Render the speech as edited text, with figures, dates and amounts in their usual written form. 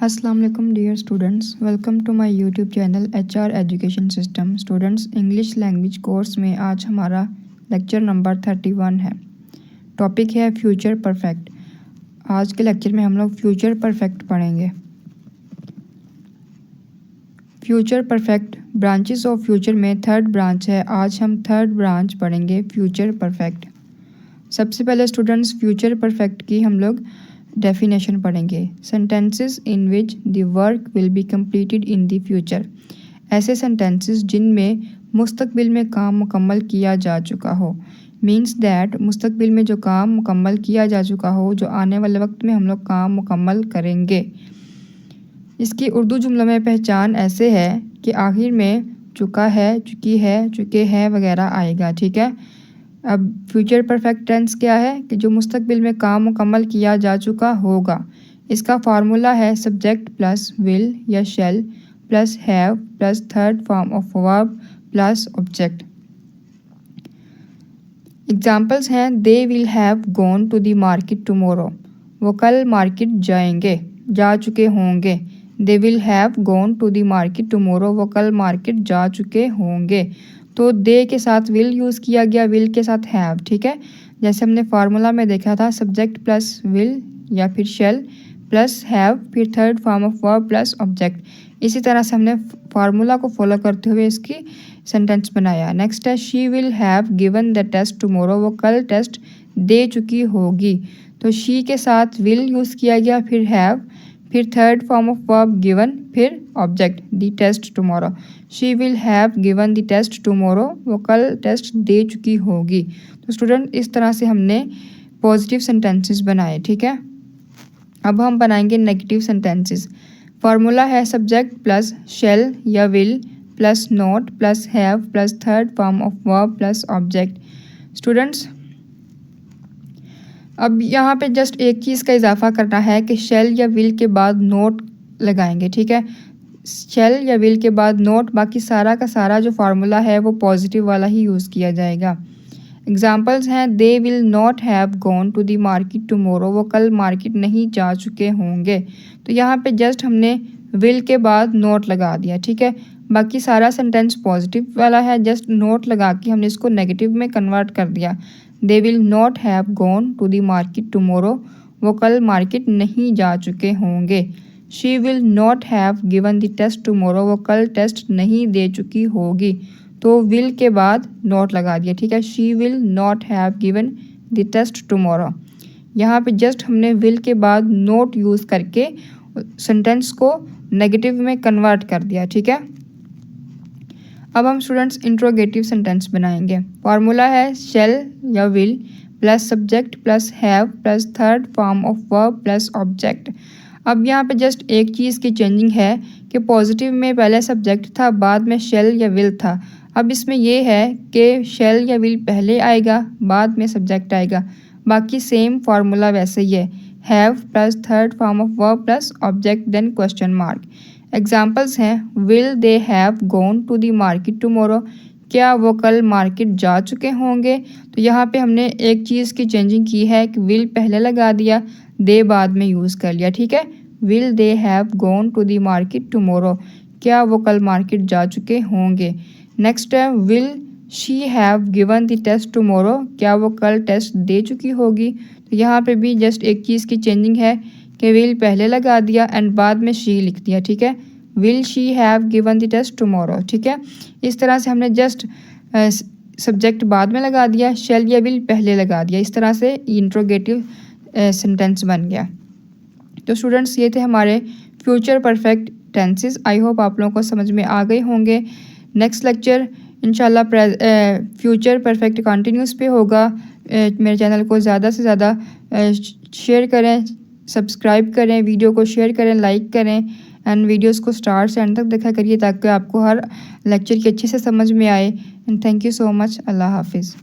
अस्सलाम वालेकुम dear students, welcome to my YouTube channel HR education system. Students, English language course में आज हमारा लेक्चर नंबर 31 है। टॉपिक है फ्यूचर परफेक्ट। आज के लेक्चर में हम लोग फ्यूचर परफेक्ट पढ़ेंगे। Future perfect, branches of future में थर्ड ब्रांच है। आज हम थर्ड ब्रांच पढ़ेंगे फ्यूचर परफेक्ट। सबसे पहले स्टूडेंट्स फ्यूचर परफेक्ट की हम लोग डेफिनेशन पढ़ेंगे। Sentences in which the work will be completed in the future. ऐसे सेंटेंसेस जिनमें मुस्तकबिल में काम मुकम्मल किया जा चुका हो। मीन्स दैट मुस्तकबिल में जो काम मुकम्मल किया जा चुका हो, जो आने वाले वक्त में हम लोग काम मुकम्मल करेंगे। इसकी उर्दू जुमलों में पहचान ऐसे है कि आखिर में चुका है, चुकी है, चुके हैं वगैरह आएगा। ठीक है। अब फ्यूचर परफेक्ट टेंस क्या है कि जो मुस्तकबिल में काम मुकम्मल किया जा चुका होगा। इसका फार्मूला है सब्जेक्ट प्लस विल या shall plus have plus third form of verb plus object. Examples हैं they will have gone to the market tomorrow. वो कल मार्केट जाएंगे, जा चुके होंगे। They will have gone to the market tomorrow. वो कल मार्केट जा चुके होंगे। तो दे के साथ विल यूज़ किया गया, विल के साथ हैव। ठीक है। जैसे हमने फार्मूला में देखा था सब्जेक्ट प्लस विल या फिर शेल प्लस हैव फिर third form of verb plus object. इसी तरह से हमने फार्मूला को फॉलो करते हुए इसकी सेंटेंस बनाया। नेक्स्ट है she will have given the test tomorrow. वो कल टेस्ट दे चुकी होगी। तो शी के साथ विल यूज़ किया गया, फिर हैव, फिर third form of verb given, फिर object the test tomorrow. She will have given the test tomorrow. वो कल टेस्ट दे चुकी होगी। तो स्टूडेंट इस तरह से हमने पॉजिटिव सेंटेंसेस बनाए। ठीक है। अब हम बनाएंगे नेगेटिव सेंटेंसेस। फार्मूला है सब्जेक्ट प्लस शेल या will plus not plus have plus third form of verb plus object. Students, अब यहाँ पे जस्ट एक चीज़ का इजाफा करना है कि शेल या विल के बाद नोट लगाएंगे। ठीक है। शेल या विल के बाद नोट, बाकी सारा का सारा जो फार्मूला है वो पॉजिटिव वाला ही यूज़ किया जाएगा। एग्जाम्पल्स हैं they will not have gone to the market tomorrow. वो कल मार्केट नहीं जा चुके होंगे। तो यहाँ पे जस्ट हमने विल के बाद नोट लगा दिया। ठीक है। बाकी सारा सेंटेंस पॉजिटिव वाला है, जस्ट नोट लगा के हमने इसको नेगेटिव में कन्वर्ट कर दिया। They will not have gone to the market tomorrow. वो कल मार्केट नहीं जा चुके होंगे। She will not have given the test tomorrow. वो कल टेस्ट नहीं दे चुकी होगी। तो विल के बाद नॉट लगा दिया। ठीक है। She will not have given the test tomorrow. यहाँ पे जस्ट हमने विल के बाद नोट यूज़ करके सेंटेंस को नेगेटिव में कन्वर्ट कर दिया। ठीक है। अब हम स्टूडेंट्स इंट्रोगेटिव सेंटेंस बनाएंगे। फार्मूला है शेल या will plus subject plus have plus third form of verb plus object. अब यहाँ पे जस्ट एक चीज़ की चेंजिंग है कि पॉजिटिव में पहले सब्जेक्ट था, बाद में शेल या विल था। अब इसमें यह है कि शेल या विल पहले आएगा, बाद में सब्जेक्ट आएगा। बाकी सेम फार्मूला वैसे ही है, have plus third form of verb plus object then question mark. Examples हैं will they have gone to the market tomorrow. क्या वो कल मार्केट जा चुके होंगे। तो यहाँ पे हमने एक चीज़ की चेंजिंग की है कि विल पहले लगा दिया, दे बाद में यूज़ कर लिया। ठीक है। Will they have gone to the market tomorrow. क्या वो कल मार्केट जा चुके होंगे। नेक्स्ट है will she have given the test tomorrow. क्या वो कल टेस्ट दे चुकी होगी। तो यहाँ पे भी जस्ट एक चीज़ की चेंजिंग है कि विल पहले लगा दिया एंड बाद में शी लिख दिया। ठीक है। Will she have given the test tomorrow. ठीक है। इस तरह से हमने जस्ट सब्जेक्ट बाद में लगा दिया, शेल या विल पहले लगा दिया। इस तरह से इंट्रोगेटिव सेंटेंस बन गया। तो स्टूडेंट्स, ये थे हमारे future perfect tenses. I hope आप लोगों को समझ में आ गए होंगे। नेक्स्ट लेक्चर इंशाल्लाह फ्यूचर परफेक्ट कंटिन्यूस पे होगा। मेरे चैनल को ज़्यादा से ज़्यादा शेयर करें, सब्सक्राइब करें, वीडियो को शेयर करें, लाइक करें एंड वीडियोस को स्टार्ट से एंड तक देखा करिए ताकि आपको हर लेक्चर की अच्छे से समझ में आए। And thank you so much. अल्लाह हाफिज़।